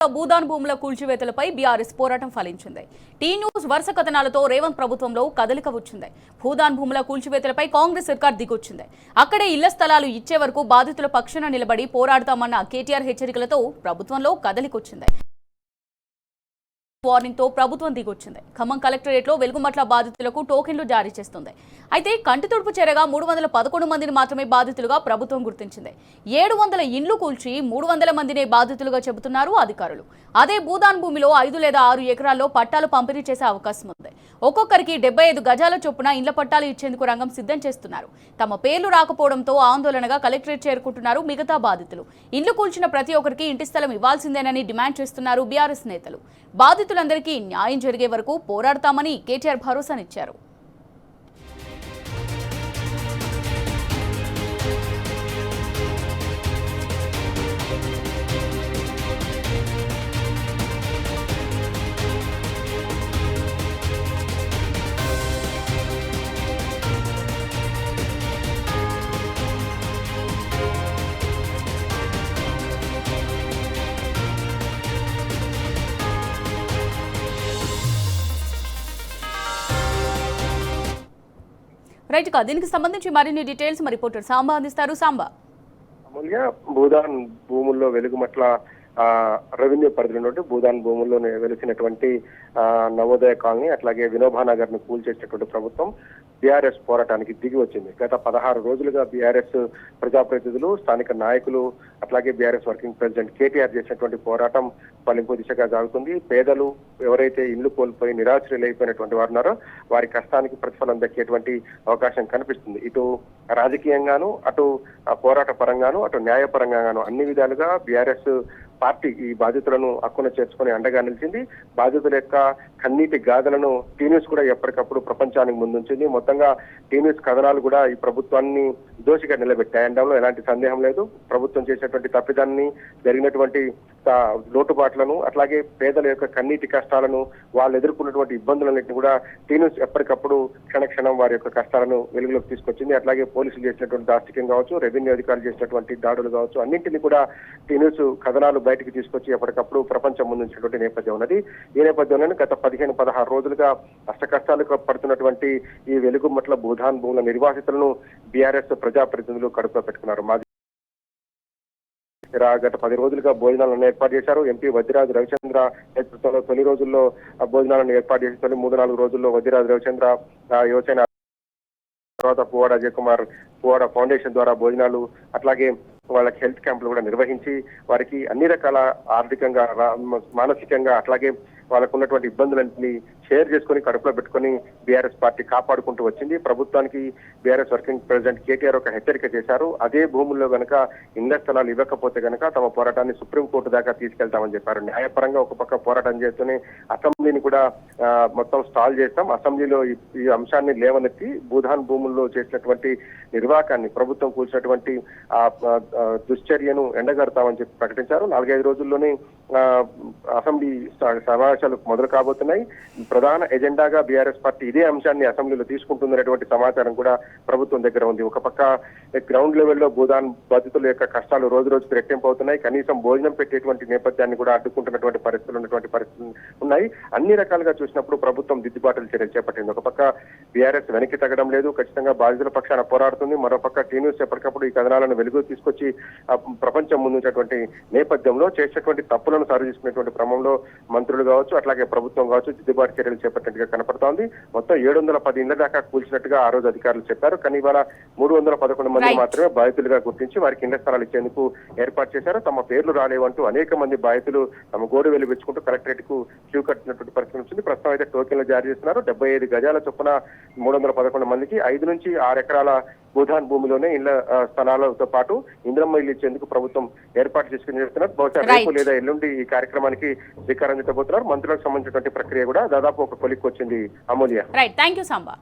భూదాన్ భూముల కూల్చివేతలపై బీఆర్ఎస్ పోరాటం ఫలించింది. టీ న్యూస్ వరుస కథనాలతో రేవంత్ ప్రభుత్వంలో కదలిక వచ్చింది. భూదాన్ భూముల కూల్చివేతలపై కాంగ్రెస్ సర్కార్ దిగొచ్చింది. అక్కడే ఇళ్ల స్థలాలు ఇచ్చే వరకు బాధితుల పక్షాన నిలబడి పోరాడతామన్న కేటీఆర్ హెచ్చరికలతో ప్రభుత్వంలో కదలికొచ్చింది. వార్నింగ్ తో ప్రభుత్వం దిగొచ్చింది. ఖమ్మం కలెక్టరేట్ లో వెలుగుమట్ల బాధితులకు టోకెన్లు జారీ చేస్తుంది. అయితే కంటితుడుపు చర్యగా 311 మందిని మాత్రమే బాధితులుగా ప్రభుత్వం గుర్తించింది. 700 ఇండ్లు కూల్చి 300 మందినే బాధితులుగా చెబుతున్నారు అధికారులు. అదే భూదాన్ భూమిలో 5 లేదా 6 ఎకరాల్లో పట్టాలు పంపిణీ చేసే అవకాశం ఉంది. ఒక్కొక్కరికి 75 గజాల చొప్పున ఇండ్ల పట్టాలు ఇచ్చేందుకు రంగం సిద్ధం చేస్తున్నారు. తమ పేర్లు రాకపోవడంతో ఆందోళనగా కలెక్టరేట్ చేరుకుంటున్నారు మిగతా బాధితులు. ఇండ్లు కూల్చిన ప్రతి ఒక్కరికి ఇంటి స్థలం ఇవ్వాల్సిందేనని డిమాండ్ చేస్తున్నారు బీఆర్ఎస్ నేతలు. బాధితులందరికీ న్యాయం జరిగే వరకు పోరాడతామని కేటీఆర్ భరోసానిచ్చారు. రైట్ గా దీనికి సంబంధించి మరిన్ని డీటెయిల్స్ మా రిపోర్టర్ సాంబా అందిస్తారు. సాంబా. అమూల్య, భూదాన్ భూముల్లో వెలుగుమట్ల రెవెన్యూ పరిధిలో భూదాన్ భూముల్లో వెలిసినటువంటి నవోదయ కాలనీ అట్లాగే వినోబా నగర్ ను కూల్చేసినటువంటి ప్రభుత్వం బీఆర్ఎస్ పోరాటానికి దిగి వచ్చింది. గత 16 రోజులుగా బీఆర్ఎస్ ప్రజాప్రతినిధులు, స్థానిక నాయకులు అట్లాగే బీఆర్ఎస్ వర్కింగ్ ప్రెసిడెంట్ కేటీఆర్ చేసినటువంటి పోరాటం ఫలింపు దిశగా సాగుతుంది. పేదలు ఎవరైతే ఇల్లు కోల్పోయి నిరాశ్రయులైపోయినటువంటి వారు ఉన్నారో వారి కష్టానికి ప్రతిఫలం దక్కేటువంటి అవకాశం కనిపిస్తుంది. ఇటు రాజకీయంగాను, అటు పోరాట పరంగాను, అటు న్యాయపరంగాను అన్ని విధాలుగా బీఆర్ఎస్ పార్టీ ఈ బాధితులను హక్కున చేర్చుకుని అండగా నిలిచింది. బాధితుల యొక్క కన్నీటి గాథలను టీ న్యూస్ కూడా ఎప్పటికప్పుడు ప్రపంచానికి ముందుంచింది. మొత్తంగా టీ న్యూస్ కథనాలు కూడా ఈ ప్రభుత్వాన్ని దోషిగా నిలబెట్టాయి అనడంలో ఎలాంటి సందేహం లేదు. ప్రభుత్వం చేసినటువంటి తప్పిదాన్ని, జరిగినటువంటి లోటుపాట్లను, అట్లాగే పేదల యొక్క కన్నీటి కష్టాలను, వాళ్ళు ఎదుర్కొన్నటువంటి ఇబ్బందులన్నింటినీ కూడా టీ న్యూస్ ఎప్పటికప్పుడు క్షణక్షణం వారి యొక్క కష్టాలను వెలుగులోకి తీసుకొచ్చింది. అట్లాగే పోలీసులు చేసినటువంటి దాష్టిక్యం కావచ్చు, రెవెన్యూ అధికారులు చేసినటువంటి దాడులు కావచ్చు, అన్నింటినీ కూడా టీ న్యూస్ కథనాలు బయటికి తీసుకొచ్చి ఎప్పటికప్పుడు ప్రపంచం ముందుంచినటువంటి నేపథ్యం ఉన్నది. ఈ నేపథ్యంలోనే గత 15-16 రోజులుగా అష్టకష్టాలకు పడుతున్నటువంటి ఈ వెలుగుమట్ల భూదాన్ భూముల నిర్వాసితులను బీఆర్ఎస్ ప్రజాప్రతినిధులు కడుపులో పెట్టుకున్నారు. గత 10 రోజులుగా భోజనాలను ఏర్పాటు చేశారు. ఎంపీ వద్దిరాజు రవిచంద్ర నేతృత్వంలో తొలి రోజుల్లో భోజనాలను ఏర్పాటు చేసి 3-4 రోజుల్లో వద్దిరాజు రవిచంద్ర యువసేన తర్వాత పువ్వాడ అజయ్ కుమార్ పువ్వాడ ఫౌండేషన్ ద్వారా భోజనాలు అట్లాగే వాళ్ళకి హెల్త్ క్యాంపులు కూడా నిర్వహించి వారికి అన్ని రకాల ఆర్థికంగా, మానసికంగా అట్లాగే వాళ్ళకు ఉన్నటువంటి ఇబ్బందులన్నింటినీ షేర్ చేసుకుని కడుపులో పెట్టుకుని బీఆర్ఎస్ పార్టీ కాపాడుకుంటూ వచ్చింది. ప్రభుత్వానికి బీఆర్ఎస్ వర్కింగ్ ప్రెసిడెంట్ కేటీఆర్ ఒక హెచ్చరిక చేశారు. అదే భూముల్లో గనక ఇళ్ల స్థలాలు ఇవ్వకపోతే గనక తమ పోరాటాన్ని సుప్రీంకోర్టు దాకా తీసుకెళ్తామని చెప్పారు. న్యాయపరంగా ఒక పక్క పోరాటం చేస్తూనే అసెంబ్లీని కూడా మొత్తం స్టాల్ చేస్తాం, అసెంబ్లీలో ఈ అంశాన్ని లేవనెత్తి భూదాన్ భూముల్లో చేసినటువంటి నిర్వాకాన్ని, ప్రభుత్వం కూల్చినటువంటి దుశ్చర్యను ఎండగడతామని చెప్పి ప్రకటించారు. 4-5 రోజుల్లోనే అసెంబ్లీ సమావేశాలు మొదలు కాబోతున్నాయి. ప్రధాన ఎజెండాగా బీఆర్ఎస్ పార్టీ ఇదే అంశాన్ని అసెంబ్లీలో తీసుకుంటుందనేటువంటి సమాచారం కూడా ప్రభుత్వం దగ్గర ఉంది. ఒక పక్క గ్రౌండ్ లెవెల్లో భూదాన్ బాధితుల యొక్క కష్టాలు రోజు రోజుకు రెట్టింపు అవుతున్నాయి. కనీసం భోజనం పెట్టేటువంటి నేపథ్యాన్ని కూడా అడ్డుకుంటున్నటువంటి పరిస్థితులు ఉన్నాయి. అన్ని రకాలుగా చూసినప్పుడు ప్రభుత్వం దిద్దుబాటులు చర్యలు చేపట్టింది. ఒక పక్క బీఆర్ఎస్ వెనక్కి తగ్గడం లేదు, ఖచ్చితంగా బాధితుల పక్షాన పోరాడుతుంది. మరోపక్క టీ న్యూస్ ఎప్పటికప్పుడు ఈ కథనాలను వెలుగు తీసుకొచ్చి ప్రపంచం ముందుంచేటువంటి నేపథ్యంలో చేసేటువంటి తప్పులను సరిచేసుకునేటువంటి క్రమంలో మంత్రులు కావచ్చు, అట్లాగే ప్రభుత్వం కావచ్చు దిద్దుబాటు చర్యలు చేపట్టినట్టుగా కనపడుతోంది. మొత్తం 710 ఇళ్ల దాకా కూల్చినట్టుగా ఆ రోజు అధికారులు చెప్పారు. కానీ ఇవాళ 311 మంది మాత్రమే బాధితులుగా గుర్తించి వారికి ఇళ్ల స్థలాలు ఇచ్చేందుకు ఏర్పాటు చేశారు. తమ పేర్లు రాలేవంటూ అనేక మంది బాధితులు తమ గోడు వెలిపించుకుంటూ కలెక్టరేట్ కు క్యూ కట్టినటువంటి పరిస్థితి వచ్చింది. ప్రస్తుతం అయితే టోకెన్లు జారీ చేస్తున్నారు. 75 గజాల చొప్పున 311 మందికి 5 నుంచి 6 ఎకరాల భూదాన్ భూమిలోనే ఇళ్ల స్థలాలతో పాటు ఇంద్రమ్మ ఇల్లు ఇచ్చేందుకు ప్రభుత్వం ఏర్పాటు చేసుకుని చేస్తున్నారు. బహుశా రేపు లేదా ఎల్లుండి ఈ కార్యక్రమానికి శ్రీకారం చుట్టబోతున్నారు. మంత్రులకు సంబంధించినటువంటి ప్రక్రియ కూడా దాదాపు ఒక కొలిక్కి వచ్చింది. అమూల్య. Right, thank you Samba.